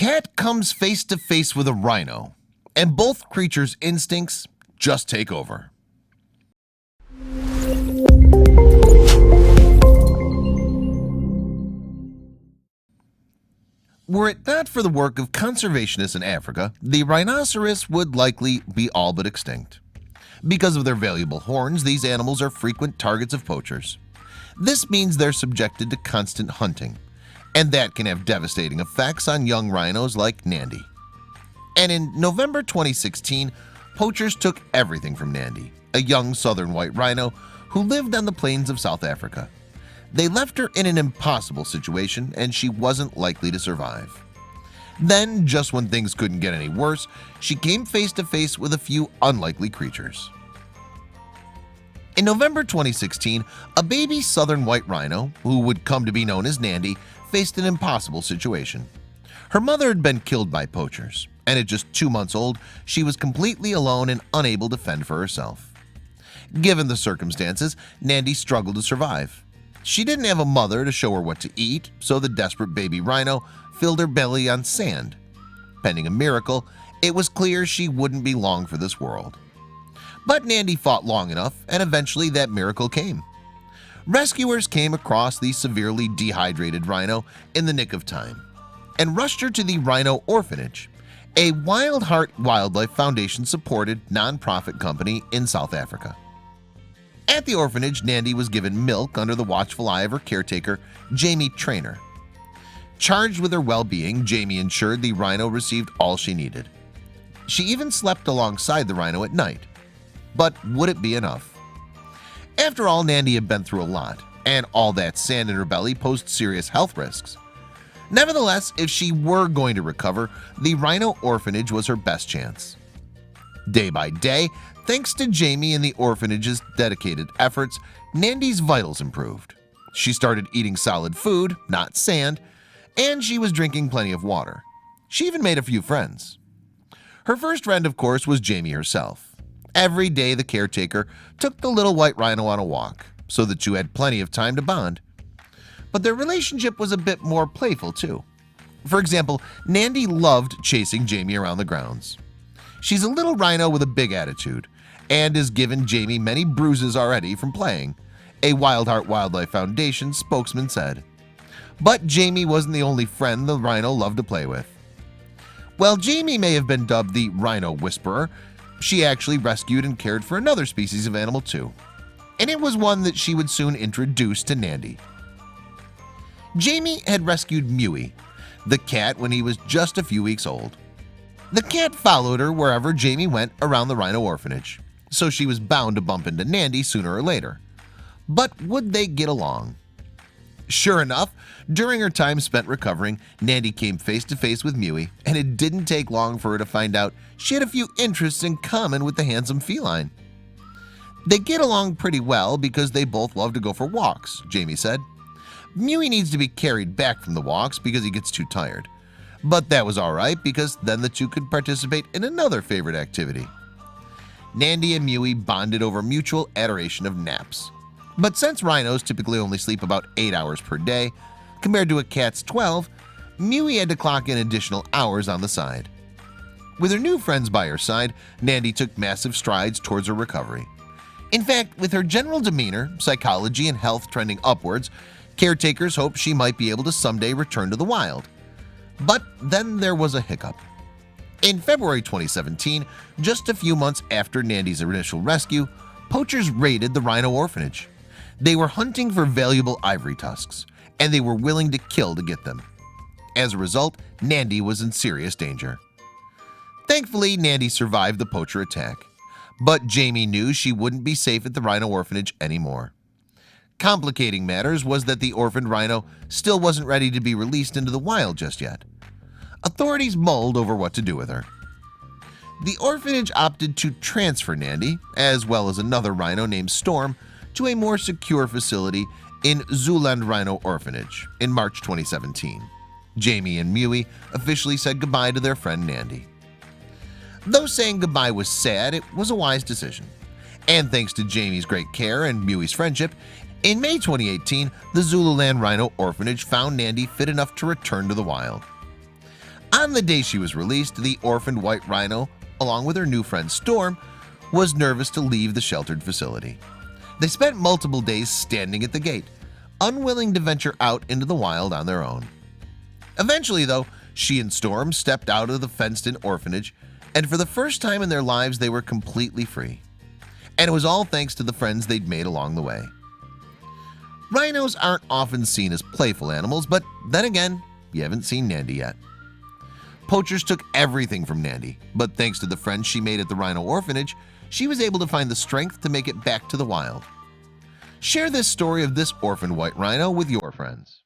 cat comes face to face with a rhino, and both creatures' instincts just take over. Were it not for the work of conservationists in Africa, the rhinoceros would likely be all but extinct. Because of their valuable horns, these animals are frequent targets of poachers. This means they're subjected to constant hunting, and that can have devastating effects on young rhinos like Nandi. And in November 2016, poachers took everything from Nandi, a young southern white rhino who lived on the plains of South Africa. They left her in an impossible situation, and she wasn't likely to survive. Then, just when things couldn't get any worse, she came face to face with a few unlikely creatures. In November 2016, a baby southern white rhino, who would come to be known as Nandi, faced an impossible situation. Her mother had been killed by poachers, and at just 2 months old, she was completely alone and unable to fend for herself. Given the circumstances, Nandi struggled to survive. She didn't have a mother to show her what to eat, so the desperate baby rhino filled her belly on sand. Pending a miracle, it was clear she wouldn't be long for this world. But Nandi fought long enough, and eventually that miracle came. Rescuers came across the severely dehydrated rhino in the nick of time and rushed her to the Rhino Orphanage, a Wild Heart Wildlife Foundation supported nonprofit company in South Africa. At the orphanage, Nandi was given milk under the watchful eye of her caretaker, Jamie Trainer. Charged with her well-being, Jamie ensured the rhino received all she needed. She even slept alongside the rhino at night. But would it be enough? After all, Nandi had been through a lot, and all that sand in her belly posed serious health risks. Nevertheless, if she were going to recover, the Rhino Orphanage was her best chance. Day by day, thanks to Jamie and the orphanage's dedicated efforts, Nandi's vitals improved. She started eating solid food, not sand, and she was drinking plenty of water. She even made a few friends. Her first friend, of course, was Jamie herself. Every day the caretaker took the little white rhino on a walk, so the two had plenty of time to bond. But their relationship was a bit more playful too. For example, Nandi loved chasing Jamie around the grounds. She's a little rhino with a big attitude and has given Jamie many bruises already from playing, a Wild Heart Wildlife Foundation spokesman said. But Jamie wasn't the only friend the rhino loved to play with. While Jamie may have been dubbed the Rhino Whisperer, she actually rescued and cared for another species of animal too, and it was one that she would soon introduce to Nandi. Jamie had rescued Mewey, the cat, when he was just a few weeks old. The cat followed her wherever Jamie went around the Rhino Orphanage, so she was bound to bump into Nandi sooner or later. But would they get along? Sure enough, during her time spent recovering, Nandi came face to face with Mewey, and it didn't take long for her to find out she had a few interests in common with the handsome feline. They get along pretty well because they both love to go for walks, Jamie said. Mewey needs to be carried back from the walks because he gets too tired. But that was alright because then the two could participate in another favorite activity. Nandi and Mewey bonded over mutual adoration of naps. But since rhinos typically only sleep about 8 hours per day, compared to a cat's 12, Mewey had to clock in additional hours on the side. With her new friends by her side, Nandi took massive strides towards her recovery. In fact, with her general demeanor, psychology, and health trending upwards, caretakers hoped she might be able to someday return to the wild. But then there was a hiccup. In February 2017, just a few months after Nandi's initial rescue, poachers raided the Rhino Orphanage. They were hunting for valuable ivory tusks, and they were willing to kill to get them. As a result, Nandi was in serious danger. Thankfully, Nandi survived the poacher attack, but Jamie knew she wouldn't be safe at the Rhino Orphanage anymore. Complicating matters was that the orphaned rhino still wasn't ready to be released into the wild just yet. Authorities mulled over what to do with her. The orphanage opted to transfer Nandi, as well as another rhino named Storm, to a more secure facility in Zooland Rhino Orphanage in March 2017. Jamie and Mewey officially said goodbye to their friend Nandi. Though saying goodbye was sad, it was a wise decision. And thanks to Jamie's great care and Mewey's friendship, in May 2018, the Zululand Rhino Orphanage found Nandi fit enough to return to the wild. On the day she was released, the orphaned white rhino, along with her new friend Storm, was nervous to leave the sheltered facility. They spent multiple days standing at the gate, unwilling to venture out into the wild on their own. Eventually, though, she and Storm stepped out of the fenced-in orphanage, and for the first time in their lives they were completely free. And it was all thanks to the friends they'd made along the way. Rhinos aren't often seen as playful animals, but then again, you haven't seen Nandi yet. Poachers took everything from Nandi, but thanks to the friends she made at the rhino orphanage, she was able to find the strength to make it back to the wild. Share this story of this orphaned white rhino with your friends.